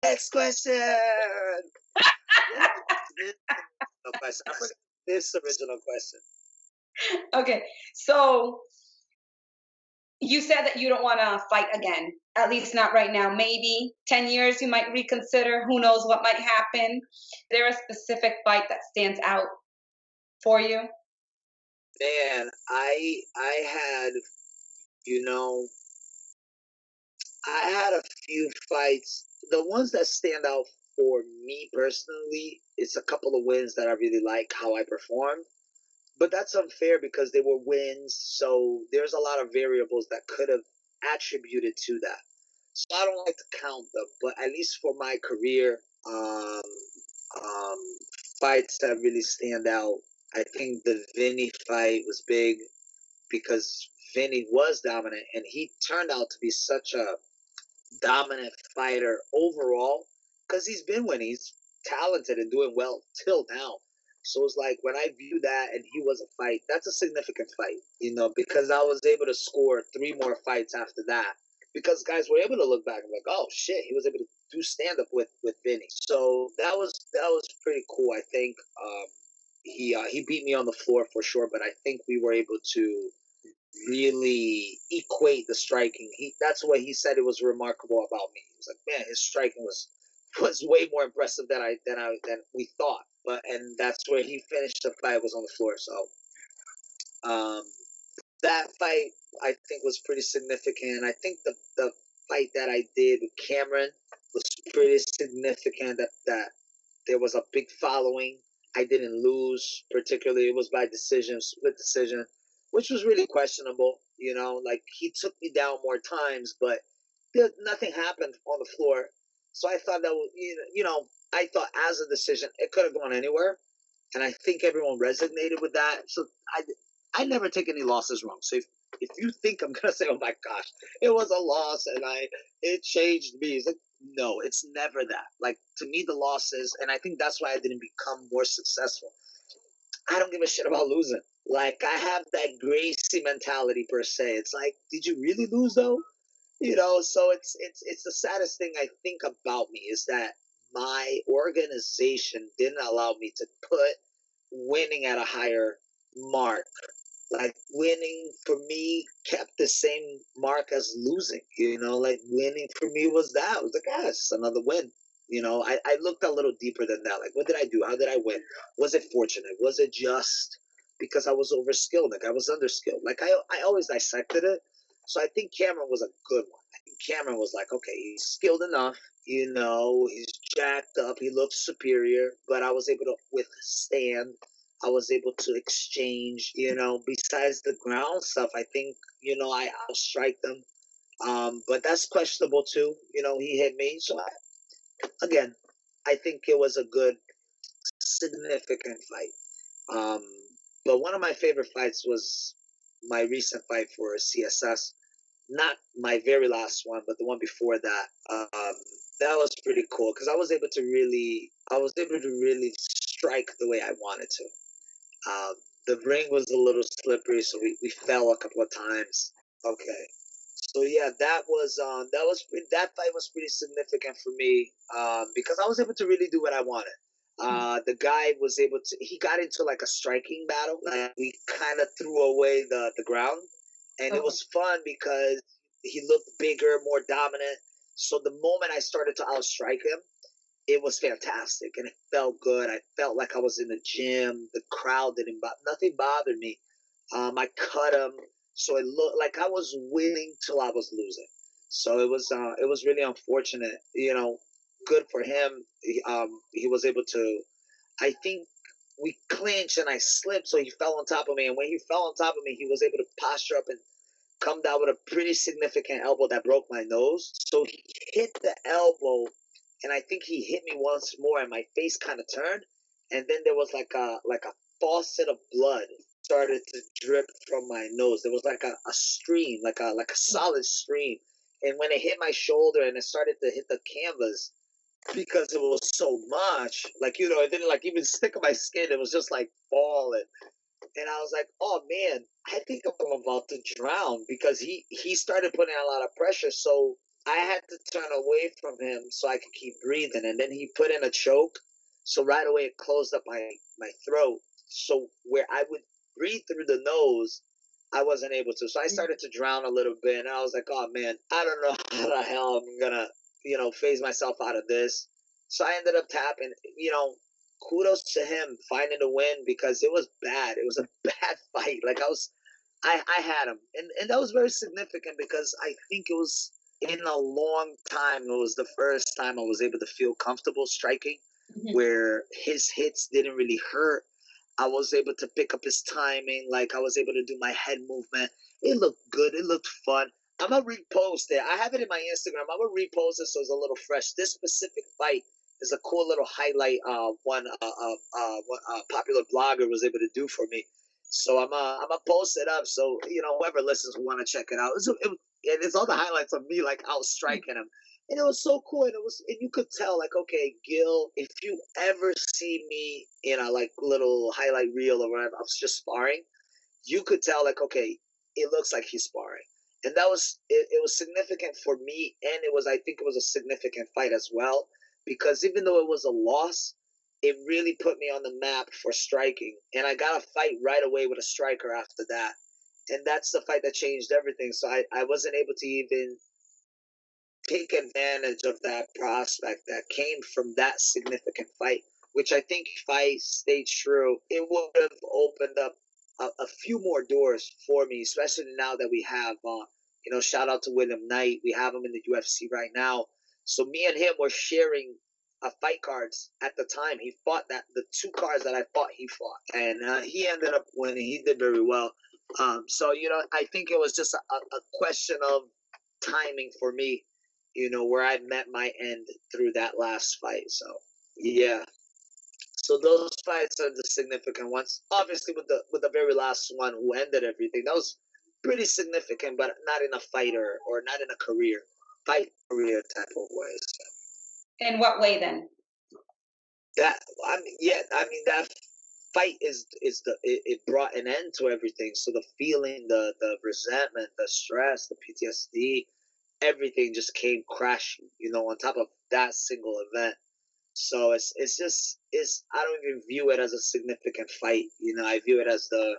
Next question. This original question. I forgot this original question. Okay, so you said that you don't want to fight again, at least not right now. Maybe 10 years you might reconsider. Who knows what might happen? Is there a specific fight that stands out for you? Man, I had, you know, I had a few fights. The ones that stand out for me personally, it's a couple of wins that I really like how I performed. But that's unfair because they were wins, so there's a lot of variables that could have attributed to that. So I don't like to count them, but at least for my career, um, fights that really stand out. I think the Vinny fight was big because Vinny was dominant, and he turned out to be such a dominant fighter overall because he's been winning. He's talented and doing well till now. So it's like when I view that and he was a fight, that's a significant fight, because I was able to score three more fights after that. Because guys were able to look back and like, oh shit, he was able to do stand up with Vinny. So that was pretty cool. I think he beat me on the floor for sure, but I think we were able to really equate the striking. That's what he said it was remarkable about me. He was like, man, his striking was way more impressive than we thought. But and that's where he finished the fight was on the floor. So um, that fight I think was pretty significant. I think the fight that I did with Cameron was pretty significant. That there was a big following. I didn't lose, particularly it was by decision, split decision, which was really questionable. Like he took me down more times, but nothing happened on the floor. So I thought that was, I thought as a decision, it could have gone anywhere, and I think everyone resonated with that. So I never take any losses wrong. So if you think I'm gonna say, oh my gosh, it was a loss and it changed me, it's like, no, it's never that. Like to me, the losses, and I think that's why I didn't become more successful. I don't give a shit about losing. Like I have that Gracie mentality per se. It's like, did you really lose though? So it's the saddest thing I think about me is that my organization didn't allow me to put winning at a higher mark. Like winning for me kept the same mark as losing. Like winning for me was that. It was like, it's another win. I looked a little deeper than that. Like, what did I do? How did I win? Was it fortunate? Was it just because I was overskilled? Like I was underskilled? Like I always dissected it. So I think Cameron was a good one. I think Cameron was like, okay, he's skilled enough. He's jacked up. He looks superior, but I was able to withstand. I was able to exchange, besides the ground stuff, I think, I outstrike them. But that's questionable too. He hit me. So again, I think it was a good, significant fight. Um, but one of my favorite fights was my recent fight for CSS. Not my very last one, but the one before that. That was pretty cool because I was able to really strike the way I wanted to. Um, the ring was a little slippery, so we fell a couple of times. Okay, so yeah, that fight was pretty significant for me because I was able to really do what I wanted. The guy was able to. He got into like a striking battle. Like we kind of threw away the ground, and it Okay. was fun because he looked bigger, more dominant. So the moment I started to outstrike him, it was fantastic and it felt good. I felt like I was in the gym. The crowd didn't, nothing bothered me. I cut him, so it looked like I was winning till I was losing. So it was really unfortunate. Good for him. He was able to. I think we clinched and I slipped, so he fell on top of me. And when he fell on top of me, he was able to posture up and come down with a pretty significant elbow that broke my nose. So he hit the elbow, and I think he hit me once more, and my face kind of turned, and then there was like a faucet of blood started to drip from my nose. There was like a stream, like a solid stream, and when it hit my shoulder and it started to hit the canvas, because it was so much, like it didn't like even stick on my skin. It was just like falling, and I was like, "Oh man, I think I'm about to drown," because he started putting a lot of pressure. So I had to turn away from him so I could keep breathing, and then he put in a choke. So right away it closed up my throat. So where I would breathe through the nose, I wasn't able to. So I started to drown a little bit, and I was like, "Oh man, I don't know how the hell I'm gonna, phase myself out of this." So I ended up tapping. Kudos to him finding the win because it was bad. It was a bad fight. Like I had him, and that was very significant because I think it was in a long time. It was the first time I was able to feel comfortable striking, where his hits didn't really hurt. I was able to pick up his timing. Like I was able to do my head movement. It looked good. It looked fun. I'm gonna repost it. I have it in my Instagram. I'm gonna repost it so it's a little fresh. This specific fight is a cool little highlight. One popular blogger was able to do for me. So I'm gonna post it up so whoever listens will want to check it out. It's all the highlights of me like out striking him, and it was so cool. And you could tell like, okay, Gil, if you ever see me in a like little highlight reel or whatever, I was just sparring, you could tell like, okay, it looks like he's sparring. And that was it was significant for me, and I think it was a significant fight as well, because even though it was a loss, it really put me on the map for striking, and I got a fight right away with a striker after that, and that's the fight that changed everything. So I wasn't able to even take advantage of that prospect that came from that significant fight, which I think if I stayed true, it would have opened up a few more doors for me, especially now that we have, shout out to William Knight. We have him in the UFC right now. So me and him were sharing fight cards at the time. He fought the two cards that I fought, he fought. And he ended up winning. He did very well. So, I think it was just a question of timing for me, where I met my end through that last fight. So yeah. So those fights are the significant ones. Obviously, with the very last one who ended everything, that was pretty significant, but not in a fighter or not in a career type of way. So In what way then? that that fight it brought an end to everything. So the feeling, the resentment, the stress, the PTSD, everything just came crashing, on top of that single event. So it's I don't even view it as a significant fight. I view it as the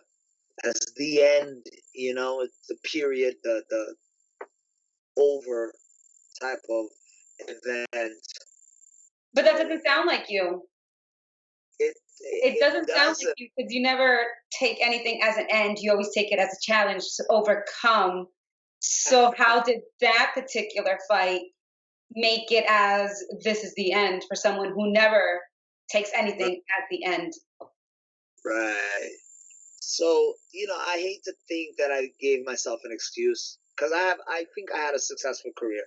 end. It's the period, the over type of event. But that So doesn't sound like you. It it doesn't sound like doesn't. you because you never take anything as an end. You always take it as a challenge to overcome. So how did that particular fight make it as this is the end for someone who never takes anything at the end? Right. So I hate to think that I gave myself an excuse because I think I had a successful career,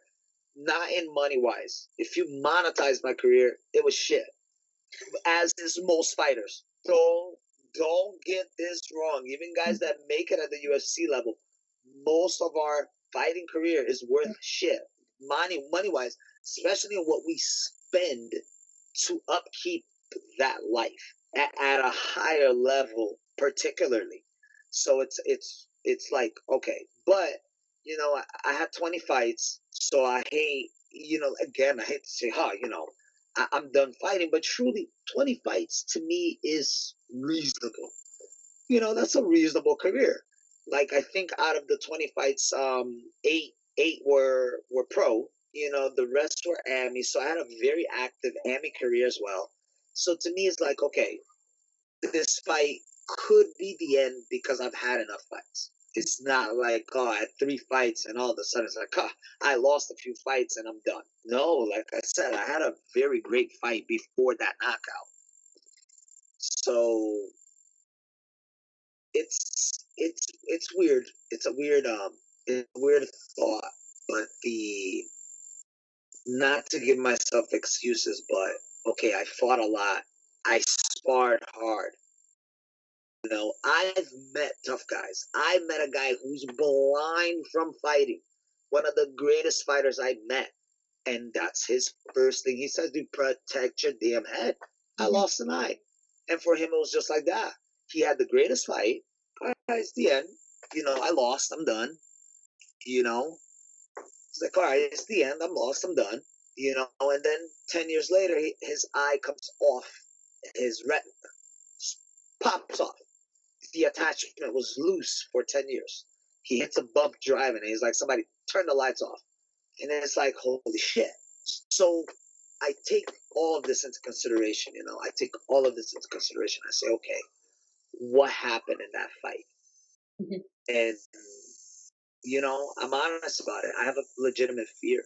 not in money wise. If you monetize my career, it was shit. As is most fighters. Don't get this wrong. Even guys that make it at the UFC level, most of our fighting career is worth shit. Money wise, especially in what we spend to upkeep that life at a higher level, particularly. So it's like okay, but I had 20 fights, so I hate again I hate to say, I'm done fighting, but truly 20 fights to me is reasonable. That's a reasonable career. Like I think out of the 20 fights, eight were pro. The rest were AMI. So I had a very active AMI career as well. So to me, it's like, okay, this fight could be the end because I've had enough fights. It's not like, oh, I had 3 fights and all of a sudden it's like, oh, I lost a few fights and I'm done. No, like I said, I had a very great fight before that knockout. So it's weird. It's a weird thought, but the not to give myself excuses, but okay, I fought a lot. I sparred hard. I've met tough guys. I met a guy who's blind from fighting. One of the greatest fighters I met. And that's his first thing he says, dude, protect your damn head. I lost an eye. And for him, it was just like that. He had the greatest fight. All right, it's the end. I lost. I'm done. You know? He's like, all right, it's the end. I'm lost. I'm done. And then 10 years later, his eye comes off his retina, pops off. The attachment was loose for 10 years. He hits a bump driving, and he's like, somebody turn the lights off. And then it's like, holy shit. So I take all of this into consideration. I take all of this into consideration. I say, okay, what happened in that fight? Mhm. And, I'm honest about it. I have a legitimate fear.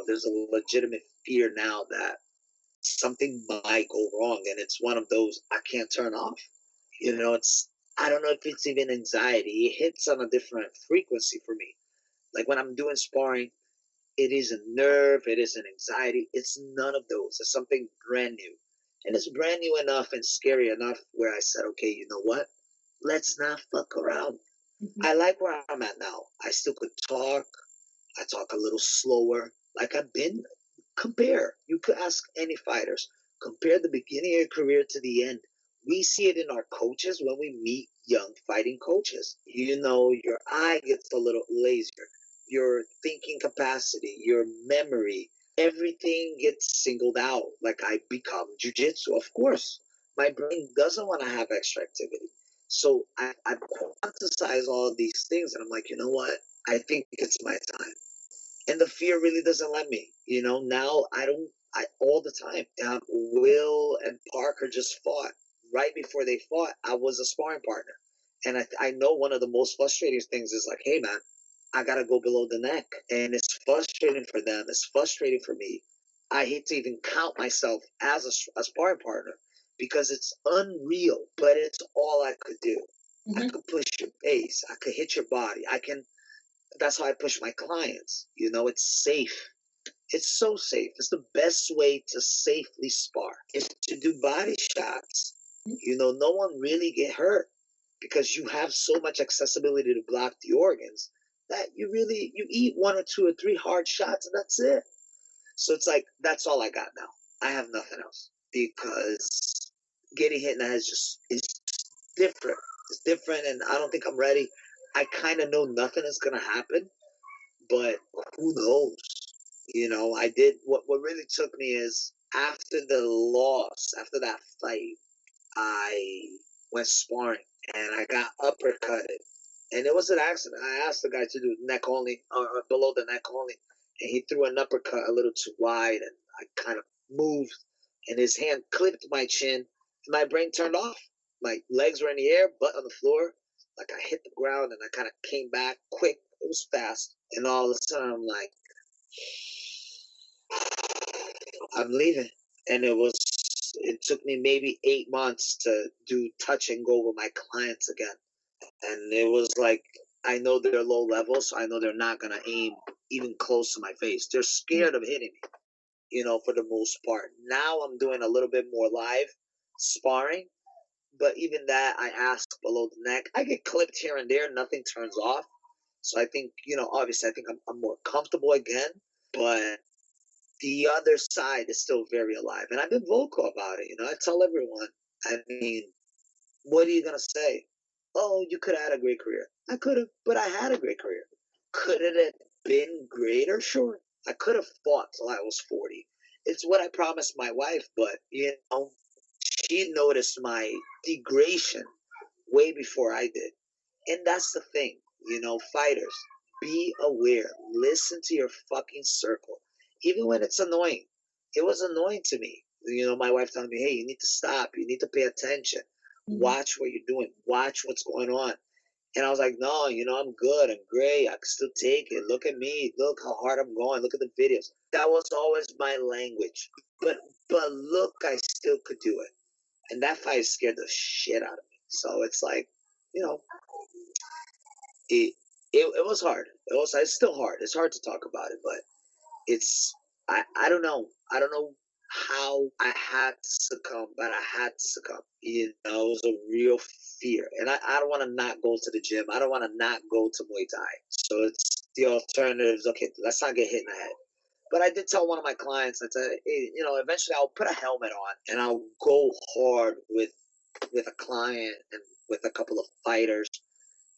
There's a legitimate fear now that something might go wrong. And it's one of those I can't turn off. I don't know if it's even anxiety. It hits on a different frequency for me. Like when I'm doing sparring, it is a nerve, it is an anxiety. It's none of those. It's something brand new. And it's brand new enough and scary enough where I said, okay, you know what? Let's not fuck around. Mhm. I like where I'm at now. I still could talk. I talk a little slower. Like I've been. Compare. You could ask any fighters. Compare the beginning of your career to the end. We see it in our coaches when we meet young fighting coaches. Your eye gets a little lazier. Your thinking capacity, your memory, everything gets singled out. Like I become jujitsu, of course. My brain doesn't want to have extra activity. So I quantize all of these things and I'm like, you know what? I think it's my time, and the fear really doesn't let me. Now I don't. I all the time. Will and Parker just fought. Right before they fought, I was a sparring partner, and I know one of the most frustrating things is like, hey man, I gotta go below the neck, and it's frustrating for them. It's frustrating for me. I hate to even count myself as a sparring partner because it's unreal, but it's all I could do. I Mhm. could push your base. I could hit your body. I can. That's how I push my clients. It's safe. It's so safe. It's the best way to safely spar is to do body shots. No one really get hurt because you have so much accessibility to block the organs that you eat one or two or three hard shots and that's it. So it's like that's all I got now. I have nothing else because getting hit in the head is different. It's different, and I don't think I'm ready. I kind of know nothing is gonna happen, but who knows? I did what really took me is after the loss, after that fight, I went sparring and I got uppercutted. And it was an accident. I asked the guy to do neck only, or below the neck only, and he threw an uppercut a little too wide, and I kind of moved, and his hand clipped my chin, and my brain turned off. My legs were in the air, butt on the floor, like I hit the ground, and I kind of came back quick. It was fast, and all of a sudden I'm like, I'm leaving. And it took me maybe 8 months to do touch and go with my clients again. And it was like, I know they're low level, so I know they're not going to aim even close to my face. They're scared of hitting me, for the most part. Now I'm doing a little bit more live sparring, but even that, I ask below the neck. I get clipped here and there, nothing turns off. So I think, obviously, I think I'm more comfortable again, but the other side is still very alive. And I've been vocal about it. I tell everyone, I mean, what are you going to say? Oh, you could have had a great career. I could have, but I had a great career. Could it have been greater? Sure. I could have fought till I was 40. It's what I promised my wife, but, she noticed my degradation way before I did. And that's the thing, fighters, be aware. Listen to your fucking circle. Even when it's annoying. It was annoying to me. My wife telling me, hey, you need to stop. You need to pay attention. Mhm. Watch what you're doing. Watch what's going on. And I was like, no, I'm good. I'm great. I can still take it. Look at me. Look how hard I'm going. Look at the videos. That was always my language. But look, I still could do it. And that fight scared the shit out of me. So it's like, you know, it, it was hard. It's still hard. It's hard to talk about it, but it's I don't know. I don't know how I had to succumb, but I had to succumb. It was a real fear, and I don't want to not go to the gym. I don't want to not go to Muay Thai. So it's the alternatives. Okay, let's not get hit in the head. But I did tell one of my clients, I said, hey, eventually I'll put a helmet on and I'll go hard with a client and with a couple of fighters,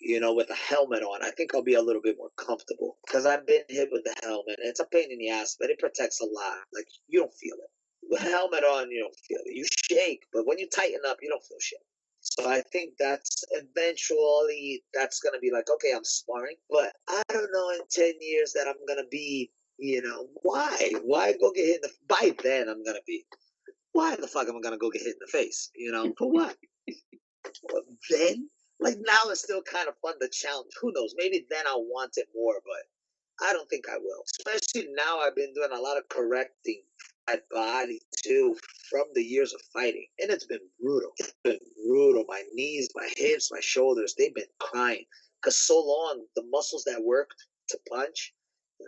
with a helmet on. I think I'll be a little bit more comfortable because I've been hit with the helmet. It's a pain in the ass, but it protects a lot. Like, you don't feel it. With a helmet on, you don't feel it. You shake, but when you tighten up, you don't feel shit. So I think that's eventually that's gonna be like, okay, I'm sparring, but I don't know in 10 years that I'm gonna be, why? Why go get hit in the? By then I'm gonna be. Why the fuck am I gonna go get hit in the face? For what? But then, like now, it's still kind of fun to challenge. Who knows? Maybe then I'll want it more, but I don't think I will. Especially now, I've been doing a lot of correcting my body too from the years of fighting, and it's been brutal. It's been brutal. My knees, my hips, my shoulders—they've been crying because so long the muscles that worked to punch,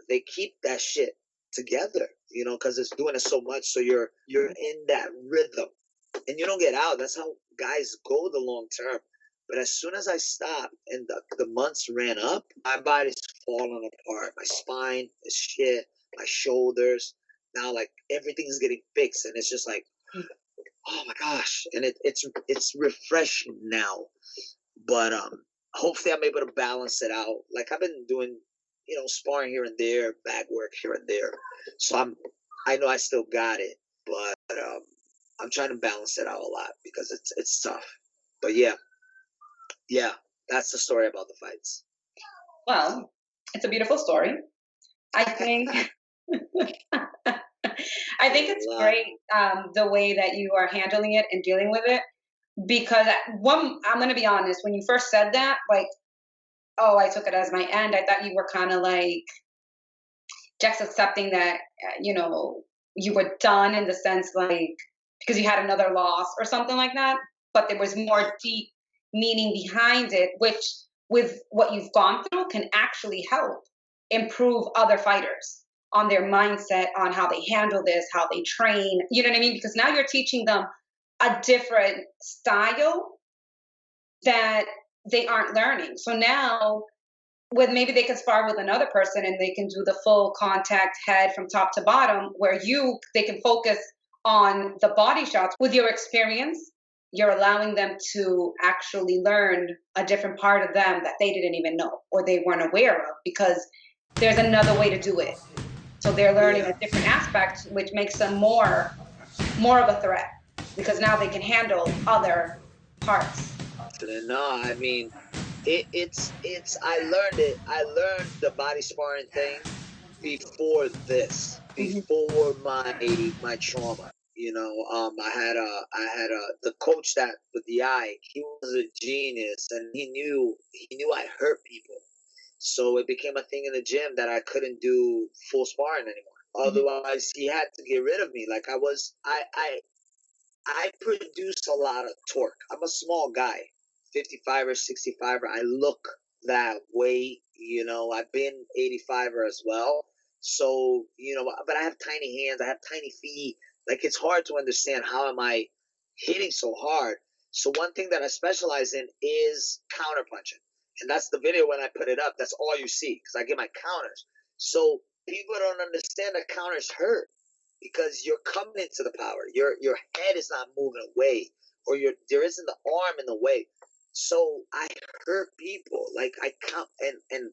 they keep that shit together. Because it's doing it so much, so you're in that rhythm, and you don't get out. That's how guys go the long term. But as soon as I stopped and the months ran up, my body's falling apart. My spine is shit. My shoulders. Now, like, everything's getting fixed, and it's just like, oh my gosh. And it's refreshing now. But hopefully I'm able to balance it out. Like, I've been doing, sparring here and there, bag work here and there. So I know I still got it, but I'm trying to balance it out a lot because it's tough. But yeah, that's the story about the fights. Well, it's a beautiful story. I think I think it's great, the way that you are handling it and dealing with it. Because I'm going to be honest, when you first said that, like, oh, I took it as my end. I thought you were kind of like just accepting that, you were done in the sense like because you had another loss or something like that. But there was more deep meaning behind it, which with what you've gone through can actually help improve other fighters on their mindset, on how they handle this, how they train. You know what I mean? Because now you're teaching them a different style that they aren't learning. So now with maybe they can spar with another person and they can do the full contact head from top to bottom where they can focus on the body shots. With your experience, you're allowing them to actually learn a different part of them that they didn't even know or they weren't aware of because there's another way to do it. So they're learning a different aspect, which makes them more of a threat because now they can handle other parts. No, I mean, it's I learned it. I learned the body sparring thing before this, before my trauma. I had the coach that with the eye. He was a genius, and he knew I hurt people. So it became a thing in the gym that I couldn't do full sparring anymore. Otherwise, he had to get rid of me. Like I produce a lot of torque. I'm a small guy, 55 or 65. I look that way. I've been 85er as well. So, but I have tiny hands. I have tiny feet. Like, it's hard to understand how am I hitting so hard. So one thing that I specialize in is counter punching. And that's the video when I put it up. That's all you see because I get my counters. So people don't understand that counters hurt because you're coming into the power. Your head is not moving away, or there isn't the arm in the way. So I hurt people. Like, I count, and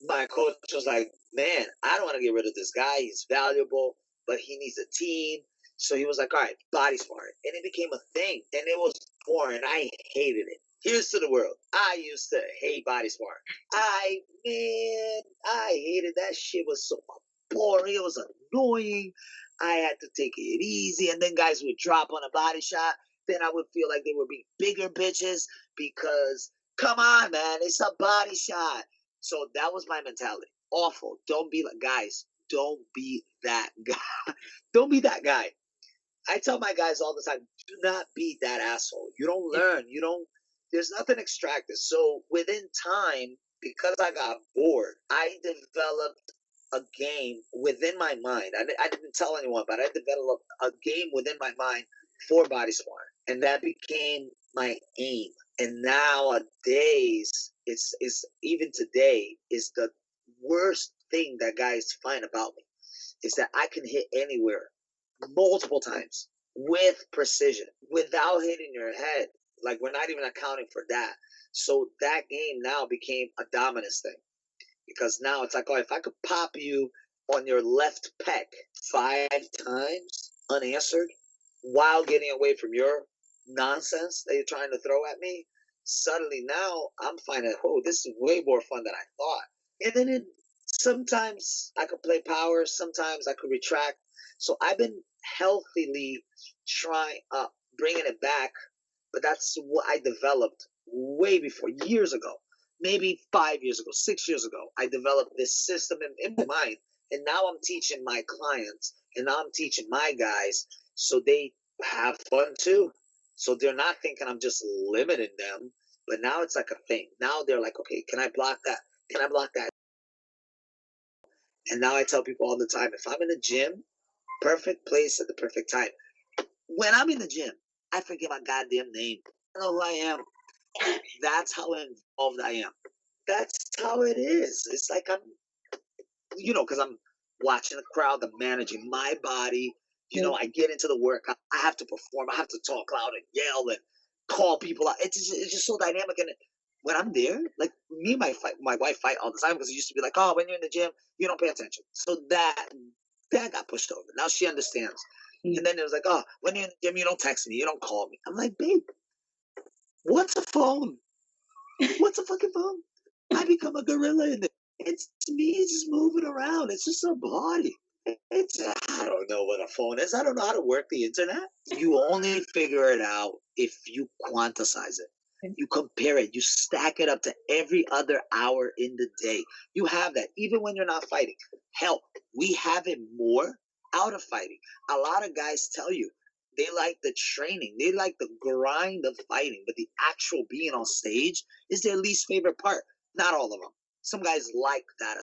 my coach was like, "Man, I don't want to get rid of this guy. He's valuable, but he needs a team." So he was like, "All right, body sparring," and it became a thing, and it was boring. I hated it. Here's to the world. I used to hate body sparring. I hated that shit. Was so boring. It was annoying. I had to take it easy, and then guys would drop on a body shot. Then I would feel like they were being bigger bitches because, come on, man, it's a body shot. So that was my mentality. Awful. Don't be like, guys, don't be that guy. Don't be that guy. I tell my guys all the time, do not be that asshole. You don't learn. There's nothing extracted. So within time, because I got bored, I developed a game within my mind. I didn't tell anyone, but I developed a game within my mind for body sparring. And that became my aim. And nowadays, it's even today, is the worst thing that guys find about me is that I can hit anywhere multiple times with precision without hitting your head. Like we're not even accounting for that. So that game now became a dominance thing because now it's like, oh, if I could pop you on your left pec 5 times unanswered while getting away from your nonsense that you're trying to throw at me, suddenly now I'm finding, oh, this is way more fun than I thought. And then sometimes I could play power, sometimes I could retract. So I've been healthily trying bringing it back, but that's what I developed way before, years ago, maybe 5 years ago, 6 years ago. I developed this system in my mind, and now I'm teaching my clients, and now I'm teaching my guys, so they have fun too. So they're not thinking I'm just limiting them, but now it's like a thing. Now they're like, okay, can I block that? Can I block that? And now I tell people all the time, if I'm in the gym, perfect place at the perfect time. When I'm in the gym, I forget my goddamn name. I know who I am. That's how involved I am. That's how it is. It's like I'm, because I'm watching the crowd, I'm managing my body. I get into the work. I have to perform. I have to talk loud and yell and call people out. It's just so dynamic. And when I'm there, like me and my wife fight all the time because it used to be like, oh, when you're in the gym, you don't pay attention. So that got pushed over. Now she understands. And then it was like, oh, when you're in the gym, you don't text me, you don't call me. I'm like, babe, what's a phone? What's a fucking phone? I become a gorilla in it. It's me just moving around. It's just a body. I don't know what a phone is. I don't know how to work the internet. You only figure it out if you quantize it. You compare it. You stack it up to every other hour in the day. You have that even when you're not fighting. Hell, we have it more out of fighting. A lot of guys tell you they like the training. They like the grind of fighting, but the actual being on stage is their least favorite part. Not all of them. Some guys like that